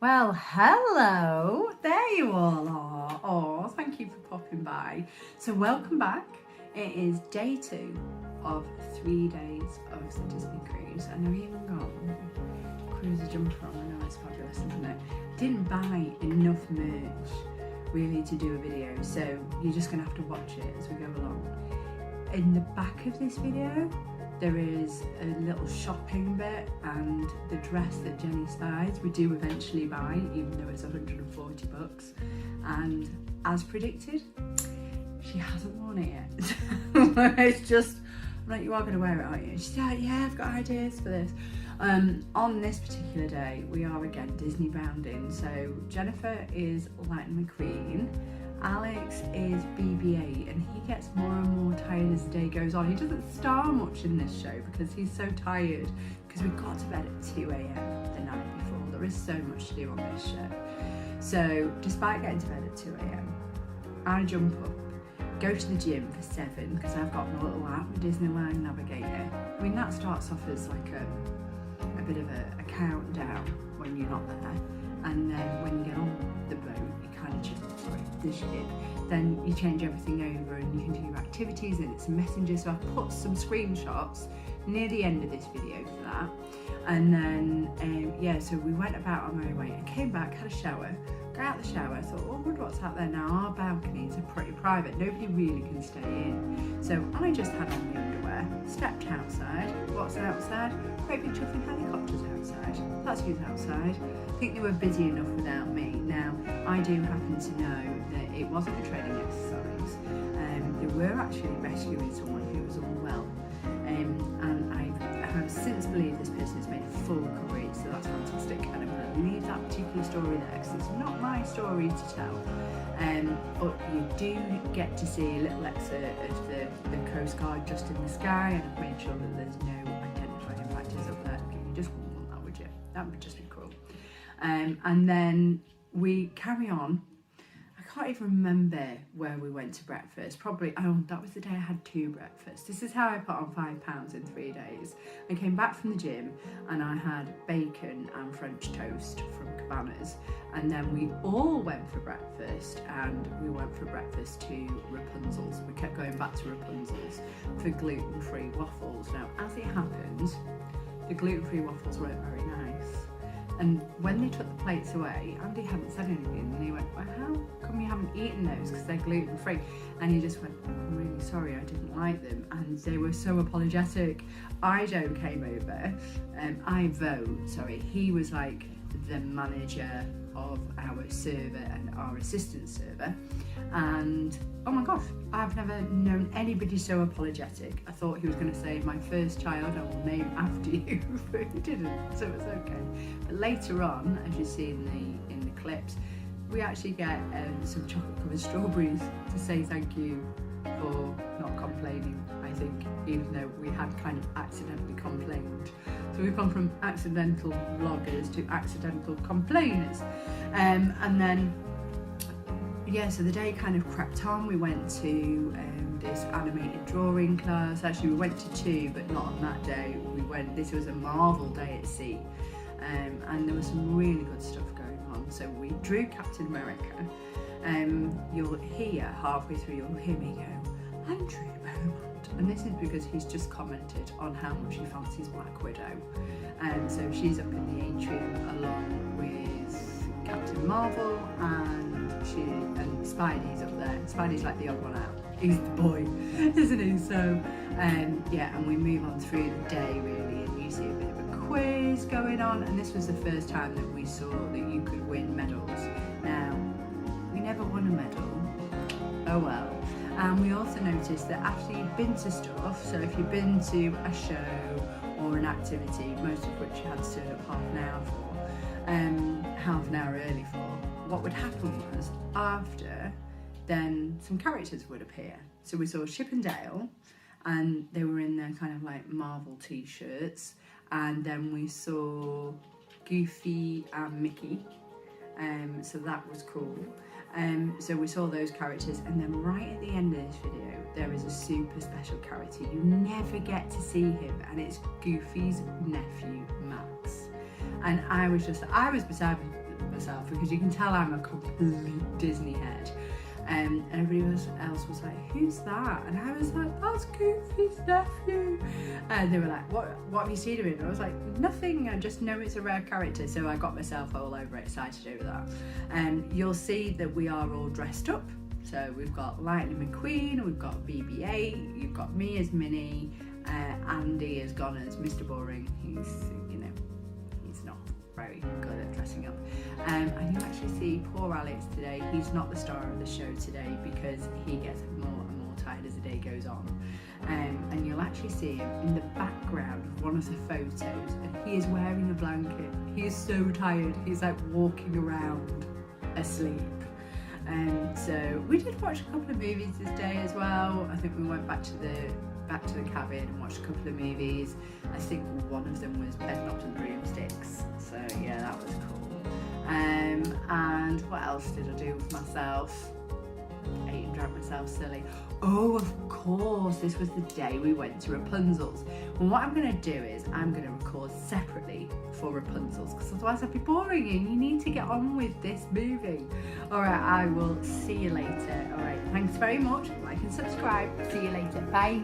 Well, hello, there you all are. Oh, thank you for popping by. So welcome back. It is day 2 of 3 days of the Disney cruise, and I've even got a cruiser jumper on. I know it's fabulous, isn't it? Didn't buy enough merch really to do a video, so you're just gonna have to watch it as we go along. In the back of this video, there is a little shopping bit, and the dress that Jenny spies we do eventually buy, even though it's 140 bucks. And as predicted, she hasn't worn it yet. It's just, I'm like, you are going to wear it, aren't you? She's like, yeah, I've got ideas for this. On this particular day, we are again Disney bounding. So Jennifer is Lightning McQueen. Alex is BB-8, and he gets more and more tired as the day goes on. He doesn't star much in this show because he's so tired, because we got to bed at 2 a.m. the night before. There is so much to do on this show. So despite getting to bed at 2 a.m, I jump up, go to the gym for 7 because I've got my little app, Disneyland Navigator. I mean, that starts off as like a bit of a countdown when you're not there, and then when you get on the boat, you kind of just the ship, then you change everything over and you can do your activities, and it's a messenger. So I've put some screenshots near the end of this video for that. And then yeah, so we went about our merry way. I came back, had a shower, got out the shower, I thought, oh, I wonder what's out there now. Our balconies are pretty private, nobody really can stay in. So I just had on the underwear, stepped outside. What's outside? Great big chuffing helicopters outside. That's who's outside. I think they were busy enough without me. Now, I do happen to know that it wasn't a training exercise. They were actually rescuing someone who was unwell. And I have since believed this person has made a full recovery, so that's fantastic. And I'm going to leave that particular story there because it's not my story to tell. But you do get to see a little excerpt of the Coast Guard just in the sky, and I've made sure that there's no identifying factors up there. Okay, you just wouldn't want that, would you? That would just be cruel. And then we carry on. I can't even remember where we went to breakfast. Probably, oh, that was the day I had 2 breakfasts. This is how I put on 5 pounds in 3 days. I came back from the gym and I had bacon and French toast from Cabanas. And then we all went for breakfast, and we went for breakfast to Rapunzel's. We kept going back to Rapunzel's for gluten-free waffles. Now, as it happens, the gluten-free waffles weren't very nice. And when they took the plates away, Andy hadn't said anything, and he went, well, how come you haven't eaten those, because they're gluten-free? And he just went, I'm really sorry, I didn't like them. And they were so apologetic. Ido came over, he was like the manager of our server and our assistant server, and oh my gosh, I've never known anybody so apologetic. I thought he was going to say, my first child I will name after you, but he didn't, so it's okay. But later on, as you see in the clips, we actually get some chocolate covered strawberries to say thank you for not complaining, I think, even though we had kind of accidentally complained. So we've gone from accidental vloggers to accidental complainers. And then, yeah, so the day kind of crept on. We went to this animated drawing class. Actually, we went to 2, but not on that day. This was a Marvel day at sea. And there was some really good stuff going on. So we drew Captain America. You'll hear halfway through, you'll hear me go, I'm Drew Beaumont. And this is because he's just commented on how much he fancies Black Widow. And so she's up in the atrium along with Captain Marvel, and Spidey's up there. Spidey's like the odd one out. He's the boy, isn't he? So, yeah, and we move on through the day really, and you see a bit of a quiz going on. And this was the first time that we saw that you could win medals. Now, we never won a medal. Oh well. And we also noticed that after you've been to stuff, so if you've been to a show or an activity, most of which you had to turn up half an hour early for, what would happen was after, then some characters would appear. So we saw Chip and Dale, and they were in their kind of like Marvel t-shirts, and then we saw Goofy and Mickey, so that was cool. So we saw those characters, and then right at the end of this video there is a super special character. You never get to see him, and it's Goofy's nephew Max. And I was beside myself because you can tell I'm a complete Disney head. And everybody else was like, who's that? And I was like, that's Goofy's nephew. And they were like, what have you seen him in? I was like, nothing, I just know it's a rare character. So I got myself all over excited over that. And you'll see that we are all dressed up. So we've got Lightning McQueen, we've got BB-8, you've got me as Minnie, Andy has gone as Mr. Boring. He's, you know, he's not very good at dressing up. And you actually see poor Alex today. He's not the star of the show today because he gets more and more tired as the day goes on. And you'll actually see him in the background of one of the photos, and he is wearing a blanket. He is so tired. He's like walking around asleep. So we did watch a couple of movies this day as well. I think we went back to the cabin and watched a couple of movies. I think one of them was Bed Knobs and Broomsticks. So yeah, that was cool. And what else did I do with myself? Ate and drank myself silly. Oh, of course, this was the day we went to Rapunzel's. And what I'm going to do is I'm going to record separately for Rapunzel's because otherwise I'd be boring and you need to get on with this movie. Alright, I will see you later. Alright, thanks very much. Like and subscribe. See you later. Bye.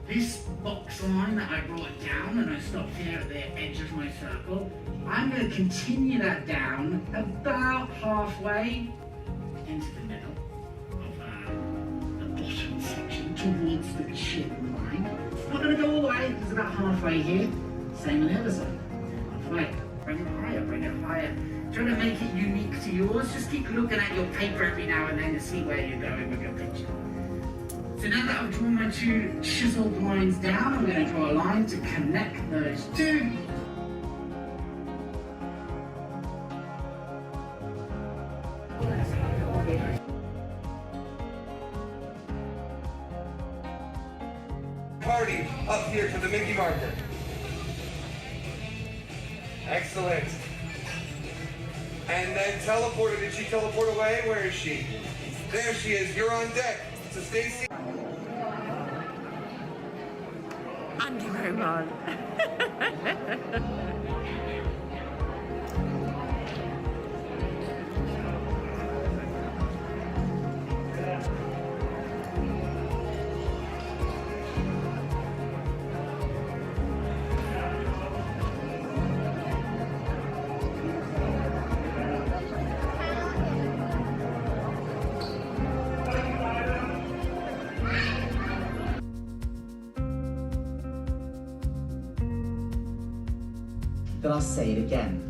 This box line that I brought down and I stopped here at the edge of my circle, I'm going to continue that down about halfway into the middle of the bottom section towards the chin line. It's not going to go all the way, it's about halfway here. Same on the other side. Halfway. Bring it higher, bring it higher. Trying to make it unique to yours. Just keep looking at your paper every now and then to see where you're going with your picture. So now that I've drawn my two chiseled lines down, I'm going to draw a line to connect those two. Party up here for the Mickey marker. Excellent. And then teleported. Did she teleport away? Where is she? There she is. You're on deck. So Stacy. Andy Roman. that I'll say it again.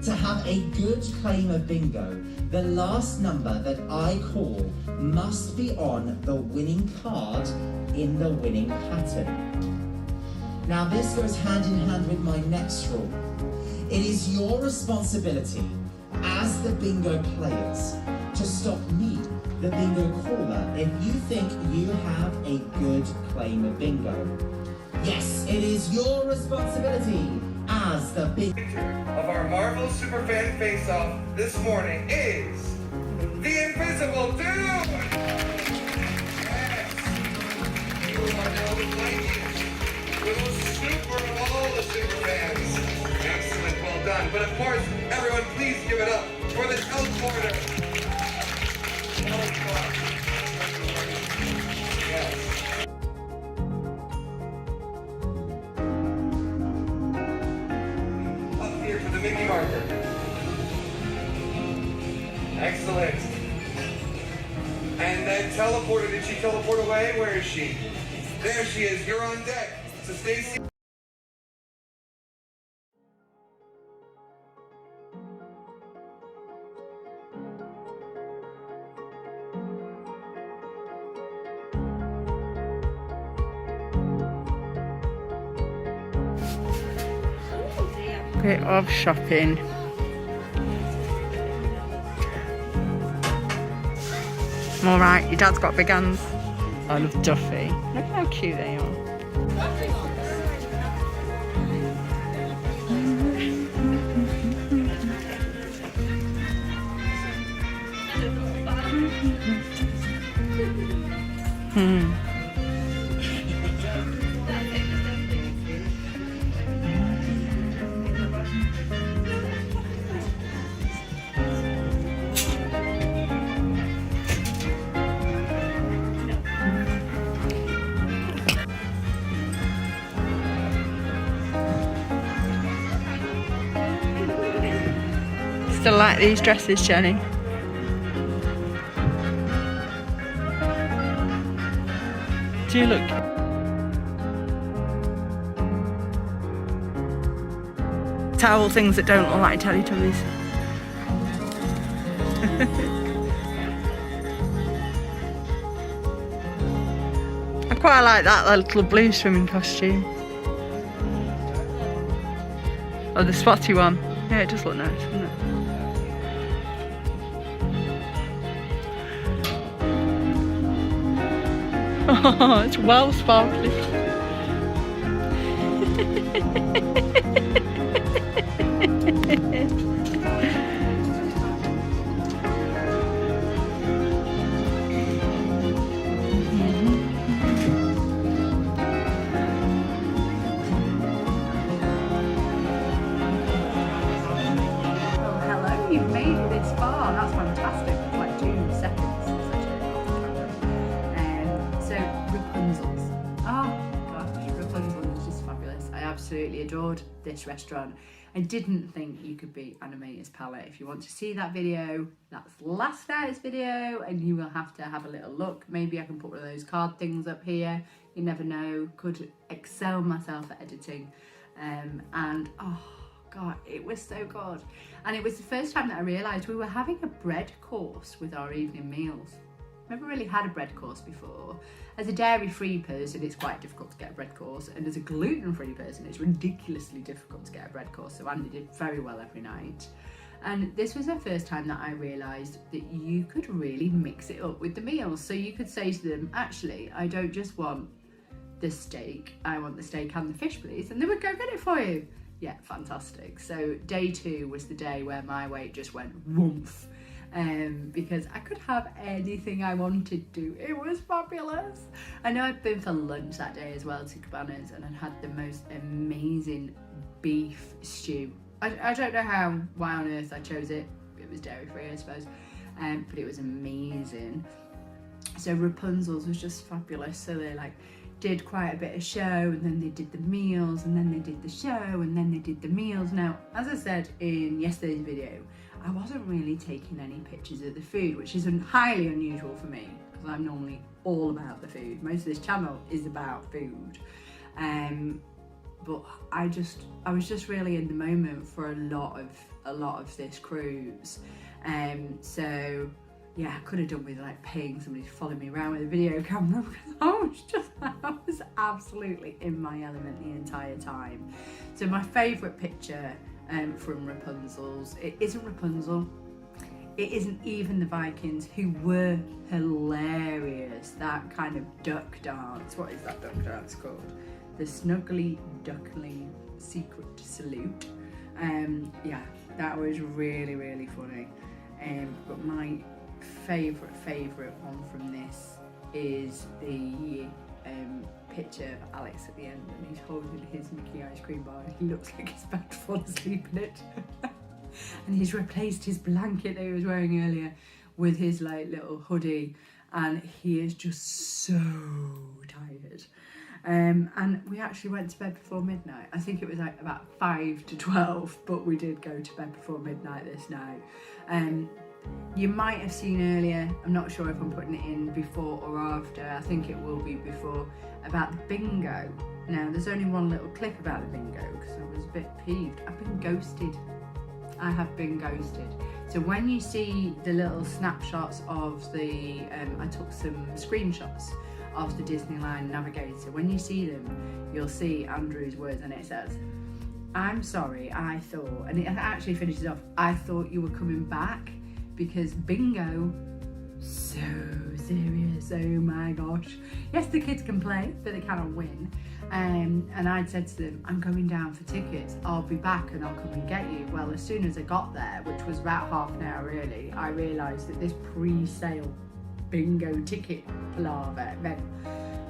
To have a good claim of bingo, the last number that I call must be on the winning card in the winning pattern. Now this goes hand in hand with my next rule. It is your responsibility as the bingo players to stop me, the bingo caller, if you think you have a good claim of bingo. Yes, it is your responsibility as the bingo of our Marvel Superfan Face-Off this morning is the Invisible Dude! Yes! You are now the mightiest, the most super of all the Superfans. Excellent, well done. But of course, everyone please give it up for the teleporter. Yes. For the Mickey marker. Excellent. And then teleporter. Did she teleport away? Where is she? There she is. You're on deck. So Stacy. Bit of shopping. I'm alright, your dad's got big hands. I love Duffy. Look how cute they are. Still like these dresses, Jenny? Do you look? Towel things that don't look like Teletubbies. I quite like that little blue swimming costume. Oh, the spotty one. Yeah, it does look nice, doesn't it? Oh, it's well sparkly. Hello, you've made it this far. That's fantastic. It's like 2 seconds. So Rapunzel's. Oh gosh, Rapunzel is just fabulous. I absolutely adored this restaurant. I didn't think you could beat Animator's palette. If you want to see that video, that's last night's video, and you will have to have a little look. Maybe I can put one of those card things up here. You never know. Could excel myself at editing. And oh God, it was so good. And it was the first time that I realised we were having a bread course with our evening meals. Never really had a bread course before. As a dairy-free person, it's quite difficult to get a bread course, and as a gluten-free person, it's ridiculously difficult to get a bread course, so Andy did very well every night. And this was the first time that I realised that you could really mix it up with the meals. So you could say to them, actually, I don't just want the steak, I want the steak and the fish, please, and they would go get it for you. Yeah, fantastic. So day 2 was the day where my weight just went woof. Because I could have anything I wanted to. It was fabulous. I know I'd been for lunch that day as well to Cabanas, and I'd had the most amazing beef stew. I don't know why on earth I chose it. It was dairy free, I suppose, but it was amazing. So Rapunzel's was just fabulous. So they did quite a bit of show, and then they did the meals, and then they did the show, and then they did the meals. Now, as I said in yesterday's video, I wasn't really taking any pictures of the food, which is highly unusual for me, because I'm normally all about the food. Most of this channel is about food. but I was just really in the moment for a lot of this cruise. So yeah, I could have done with like paying somebody to follow me around with a video camera, because I was absolutely in my element the entire time. So my favourite picture from Rapunzel's, it isn't Rapunzel, it isn't even the Vikings, who were hilarious. That kind of duck dance, what is that duck dance called? The Snuggly Duckling Secret Salute. Yeah, that was really, really funny. But my favourite one from this is the picture of Alex at the end, and he's holding his Mickey ice cream bar and he looks like he's about to fall asleep in it. And he's replaced his blanket that he was wearing earlier with his like little hoodie, and he is just so tired. And we actually went to bed before midnight. I think it was like about 5 to 12, but we did go to bed before midnight this night. You might have seen earlier, I'm not sure if I'm putting it in before or after, I think it will be before, about the bingo. Now there's only one little clip about the bingo because I was a bit peeved. I've been ghosted. I have been ghosted. So when you see the little snapshots of the, I took some screenshots of the Disneyland navigator. When you see them, you'll see Andrew's words, and it says, "I'm sorry, I thought," and it actually finishes off, "I thought you were coming back because bingo, so serious, oh my gosh." Yes, the kids can play, but they cannot win. And I'd said to them, "I'm going down for tickets, I'll be back and I'll come and get you." Well, as soon as I got there, which was about half an hour early, I realised that this pre-sale bingo ticket palaver meant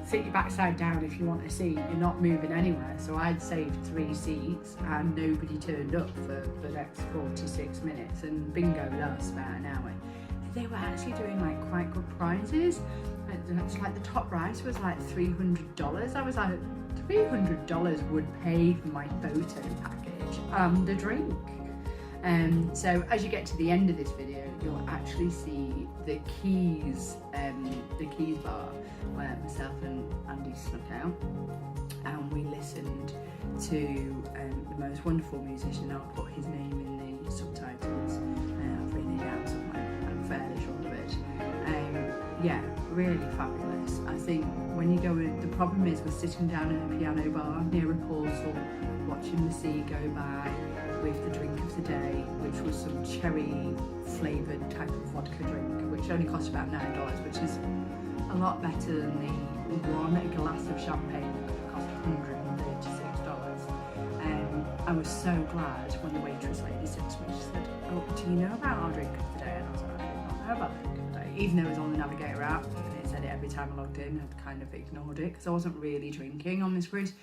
sit your backside down if you want a seat, you're not moving anywhere. So I'd saved 3 seats and nobody turned up for the next 46 minutes, and bingo lasts about an hour. They were actually doing like quite good prizes. It's like the top prize was like $300. I was like, $300 would pay for my photo package and a drink. So as you get to the end of this video, you'll actually see the keys bar where myself and Andy snuck out, and we listened to the most wonderful musician. I'll put his name in the subtitles. I've written it down somewhere, I'm fairly sure of it. Yeah, really fabulous. I think when you go in, the problem is we're sitting down in a piano bar near a portal, watching the sea go by with the drink of the day, which was some cherry flavoured type of vodka drink, which only cost about $9, which is a lot better than the one glass of champagne that cost $136. I was so glad when the waitress lady said to me, she said, "Oh, do you know about our drink of the day?" And I was like, "I don't know about the drink of the day." Even though it was on the Navigator app and it said it every time I logged in, I'd kind of ignored it because I wasn't really drinking on this cruise.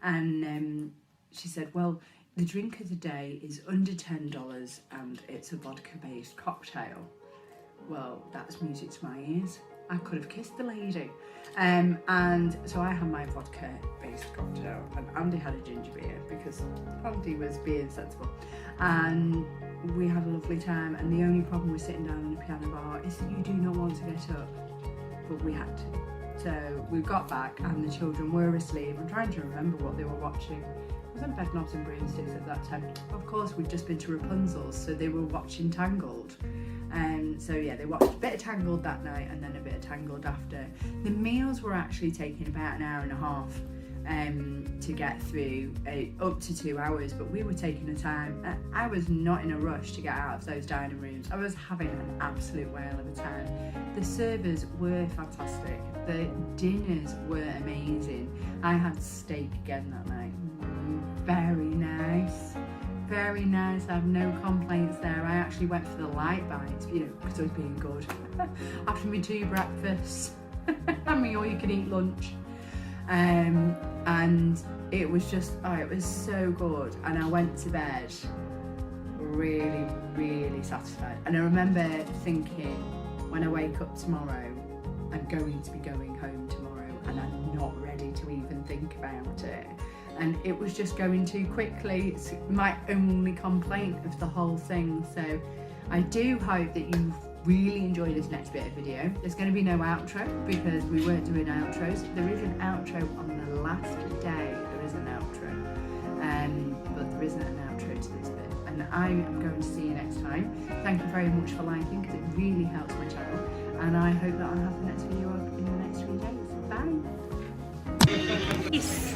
And she said, "Well, the drink of the day is under $10 and it's a vodka-based cocktail." Well, that's music to my ears. I could have kissed the lady. And so I had my vodka-based cocktail and Andy had a ginger beer because Andy was being sensible. And we had a lovely time, and the only problem with sitting down in a piano bar is that you do not want to get up, but we had to. So we got back and the children were asleep. I'm trying to remember what they were watching. I was on Bedknobs and Broomsticks at that time. Of course, we'd just been to Rapunzel, so they were watching Tangled. So yeah, they watched a bit of Tangled that night and then a bit of Tangled after. The meals were actually taking about an hour and a half to get through, up to 2 hours, but we were taking the time. I was not in a rush to get out of those dining rooms. I was having an absolute whale of a time. The servers were fantastic. The dinners were amazing. I had steak again that night. Very nice. Very nice. I have no complaints there. I actually went for the light bites, you know, because I was being good. After my 2 breakfasts and my all-you-can-eat lunch. And it was just, oh, it was so good. And I went to bed really, really satisfied. And I remember thinking, when I wake up tomorrow, I'm going to be going home tomorrow and I'm not ready to even think about it. And it was just going too quickly. It's my only complaint of the whole thing. So I do hope that you really enjoy this next bit of video. There's going to be no outro because we weren't doing outros. There is an outro on the last day. There is an outro. isn't an outro to this bit. And I am going to see you next time. Thank you very much for liking, because it really helps my channel. And I hope that I'll have the next video up in the next 3 days. Bye. Yes.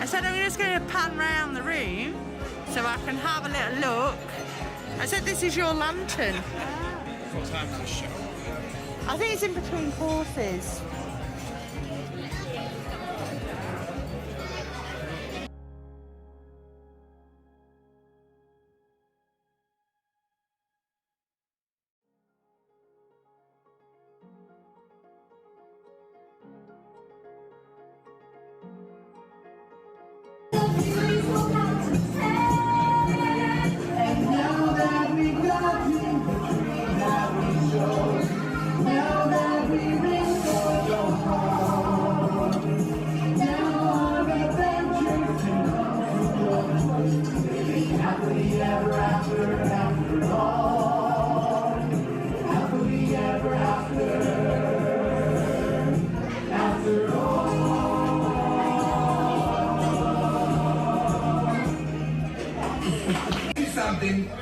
I said I'm just going to pan round the room so I can have a little look. I said this is your lantern. What time is the show? I think it's in between courses.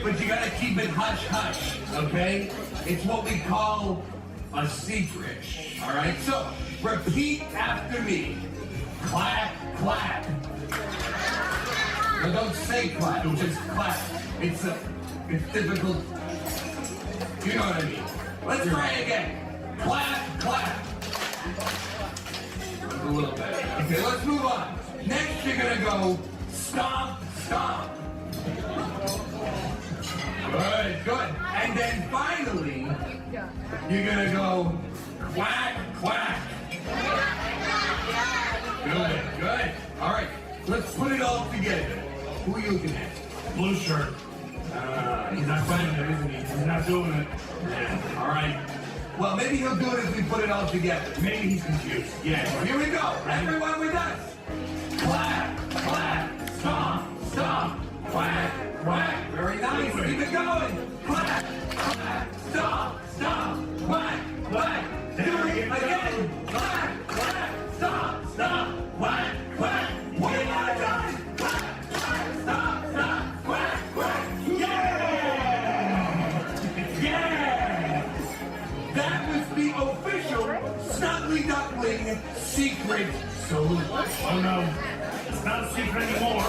But you gotta keep it hush hush, okay? It's what we call a secret, all right? So repeat after me. Clap, clap. No, don't say clap, just clap. It's difficult. You know what I mean? Let's try it again. Clap, clap. A little better. Okay, let's move on. Next, you're gonna go stomp, stomp. Good, good. And then finally, you're gonna go quack, quack. Good, good. All right, let's put it all together. Who are you looking at? Blue shirt. He's not finding it, isn't he? He's not doing it. Yeah, all right. Well, maybe he'll do it if we put it all together. Maybe he's confused. Yeah, here we go. Everyone with us. Clap, clap, stomp, stomp, quack, quack. Very nice. Keep it going. Clap, clap, stomp, stomp, quack, quack. Do it again. Clap, clap, stomp, stomp, quack, quack. One more time. Clap, clap, stomp, stomp, quack, quack. Yeah! Yeah! That was the official Snuggly Duckling secret salute. Oh no, it's not a secret anymore.